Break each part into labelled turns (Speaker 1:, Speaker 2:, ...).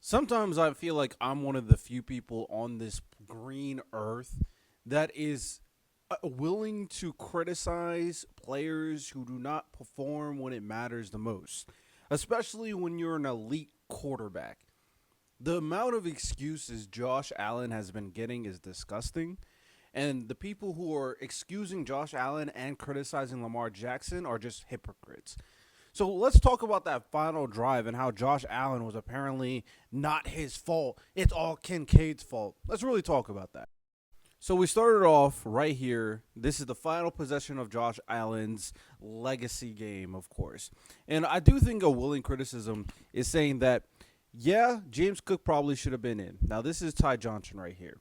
Speaker 1: Sometimes I feel like I'm one of the few people on this green earth that is willing to criticize players who do not perform when it matters the most, especially when you're an elite quarterback. The amount of excuses Josh Allen has been getting is disgusting. And the people who are excusing Josh Allen and criticizing Lamar Jackson are just hypocrites. So let's talk about that final drive and how Josh Allen was apparently not his fault. It's all Kincaid's fault. Let's really talk about that. So we started off right here. This is the final possession of Josh Allen's legacy game, of course. And I do think a willing criticism is saying that, yeah, James Cook probably should have been in. Now, this is Ty Johnson right here.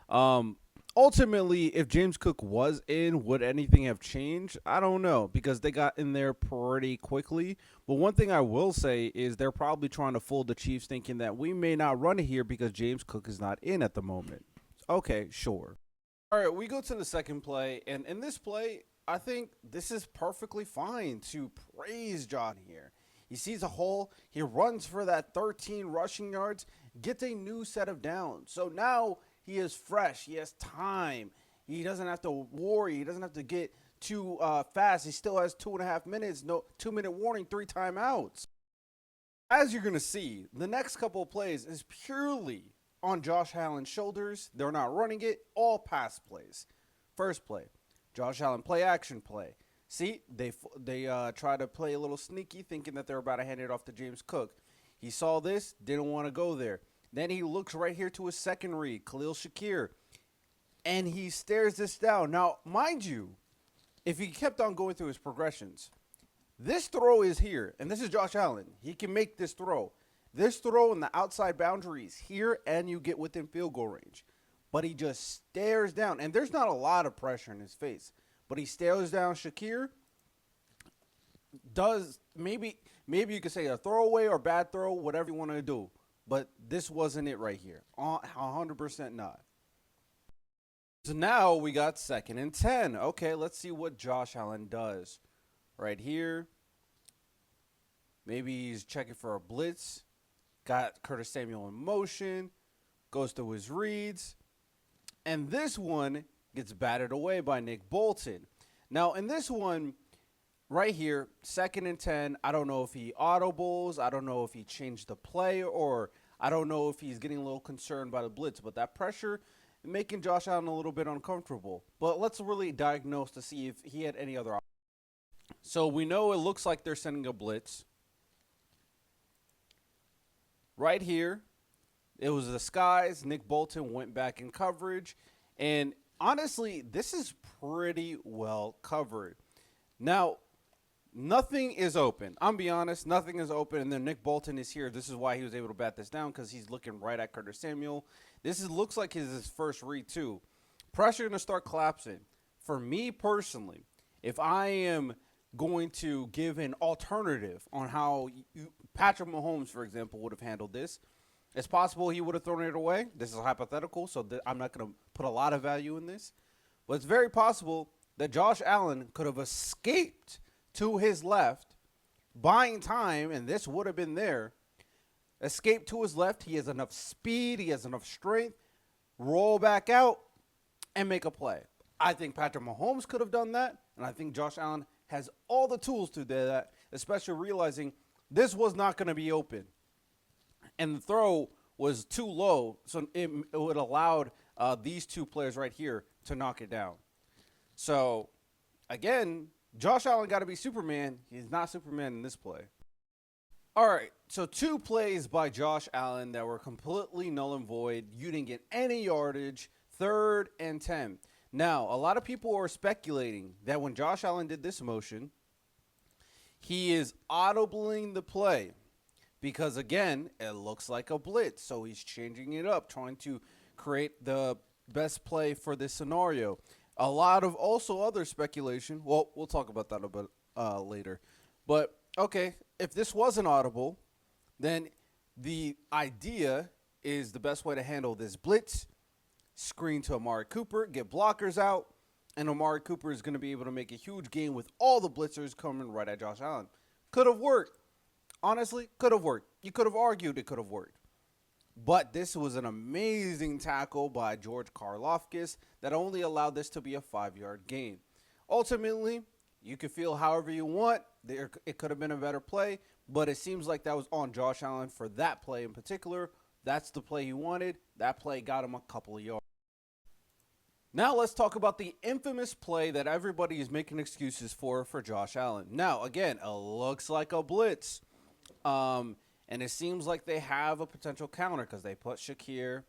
Speaker 1: Um, Ultimately, if James Cook was in, would anything have changed? I don't know because they got in there pretty quickly. But one thing I will say is they're probably trying to fool the Chiefs, thinking that we may not run it here because James Cook is not in at the moment. Okay, sure. All right, we go to the second play, and in this play, I think this is perfectly fine to praise John here. He sees a hole, he runs for that 13 rushing yards, gets a new set of downs. So now he is fresh, he has time. He doesn't have to worry, he doesn't have to get too fast. He still has 2.5 minutes, no 2 minute warning, three timeouts. As you're going to see, the next couple of plays is purely on Josh Allen's shoulders. They're not running it, all pass plays. First play, Josh Allen play action play. See, they try to play a little sneaky, thinking that they're about to hand it off to James Cook. He saw this, didn't want to go there. Then he looks right here to his second read, Khalil Shakir, and he stares this down. Now, mind you, if he kept on going through his progressions, this throw is here, and this is Josh Allen. He can make this throw. This throw in the outside boundary is here, and you get within field goal range. But he just stares down, and there's not a lot of pressure in his face. But he stares down Shakir. Does maybe you could say a throwaway or bad throw, whatever you want to do. But this wasn't it right here. 100% not. So now we got 2nd and 10. Okay, let's see what Josh Allen does. Right here. Maybe he's checking for a blitz. Got Curtis Samuel in motion. Goes through his reads. And this one gets batted away by Nick Bolton. Now, in this one, right here, 2nd and 10, I don't know if he audibles. I don't know if he changed the play, or I don't know if he's getting a little concerned by the blitz. But that pressure making Josh Allen a little bit uncomfortable. But let's really diagnose to see if he had any other options. So we know it looks like they're sending a blitz. Right here, it was the skies. Nick Bolton went back in coverage. And honestly, this is pretty well covered. Now, nothing is open. I'm be honest, nothing is open. And then Nick Bolton is here. This is why he was able to bat this down, because he's looking right at Curtis Samuel. Looks like his first read too. Pressure going to start collapsing. For me personally, if I am going to give an alternative on how Patrick Mahomes, for example, would have handled this, it's possible he would have thrown it away. This is hypothetical, so I'm not going to put a lot of value in this. But it's very possible that Josh Allen could have escaped to his left, buying time, and this would have been there. Escape to his left. He has enough speed. He has enough strength. Roll back out and make a play. I think Patrick Mahomes could have done that, and I think Josh Allen has all the tools to do that, especially realizing this was not going to be open. And the throw was too low, so it would allowed these two players right here to knock it down. So, again, Josh Allen got to be Superman. He's not Superman in this play. All right, so two plays by Josh Allen that were completely null and void. You didn't get any yardage. 3rd and 10. Now, a lot of people are speculating that when Josh Allen did this motion, he is audibling the play because, again, it looks like a blitz. So he's changing it up, trying to create the best play for this scenario. A lot of also other speculation. Well, we'll talk about that a bit later. But, okay, if this wasn't audible, then the idea is the best way to handle this blitz. Screen to Amari Cooper, get blockers out, and Amari Cooper is going to be able to make a huge gain with all the blitzers coming right at Josh Allen. Could have worked. Honestly, could have worked. You could have argued it could have worked. But this was an amazing tackle by George Karloftis that only allowed this to be a 5-yard gain. Ultimately, you can feel however you want. It could have been a better play, but it seems like that was on Josh Allen for that play in particular. That's the play he wanted. That play got him a couple of yards. Now let's talk about the infamous play that everybody is making excuses for Josh Allen. Now, again, it looks like a blitz. And it seems like they have a potential counter because they put Shakir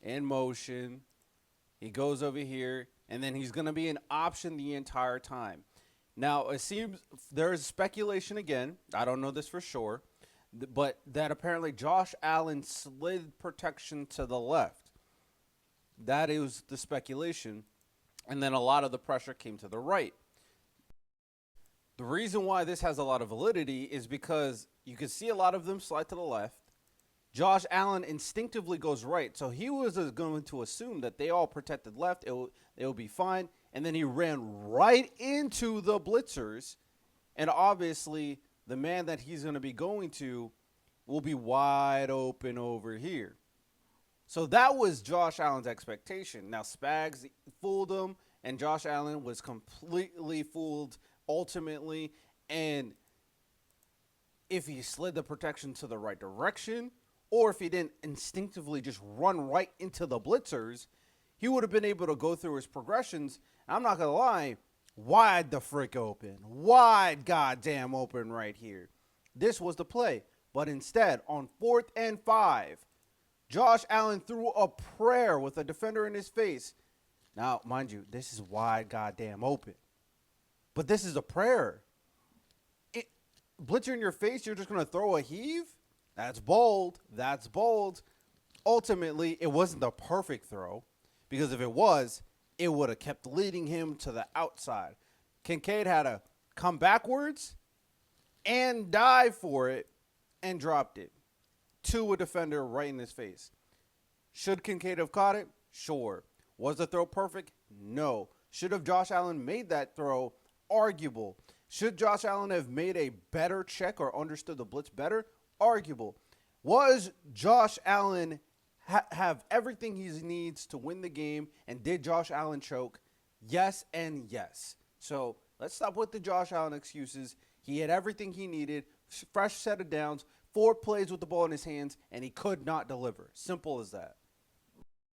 Speaker 1: in motion. He goes over here, and then he's going to be an option the entire time. Now, it seems there is speculation again. I don't know this for sure, but that apparently Josh Allen slid protection to the left. That is the speculation. And then a lot of the pressure came to the right. The reason why this has a lot of validity is because you can see a lot of them slide to the left. Josh Allen instinctively goes right. So he was going to assume that they all protected left. It will be fine. And then he ran right into the blitzers. And obviously, the man that he's going to be going to will be wide open over here. So that was Josh Allen's expectation. Now, Spags fooled him, and Josh Allen was completely fooled ultimately. And if he slid the protection to the right direction, or if he didn't instinctively just run right into the blitzers, he would have been able to go through his progressions. I'm not going to lie, wide the frick open. Wide goddamn open right here. This was the play. But instead, on 4th and 5, Josh Allen threw a prayer with a defender in his face. Now, mind you, this is wide goddamn open. But this is a prayer. Blitzer in your face, you're just going to throw a heave? That's bold. That's bold. Ultimately, it wasn't the perfect throw, because if it was, it would have kept leading him to the outside. Kincaid had to come backwards and dive for it and dropped it to a defender right in his face. Should Kincaid have caught it? Sure. Was the throw perfect? No. Should have Josh Allen made that throw? Arguable. Should Josh Allen have made a better check or understood the blitz better? Arguable. Was Josh Allen have everything he needs to win the game, and did Josh Allen choke? Yes and yes. So let's stop with the Josh Allen excuses. He had everything he needed, fresh set of downs, 4 plays with the ball in his hands, and he could not deliver. Simple as that.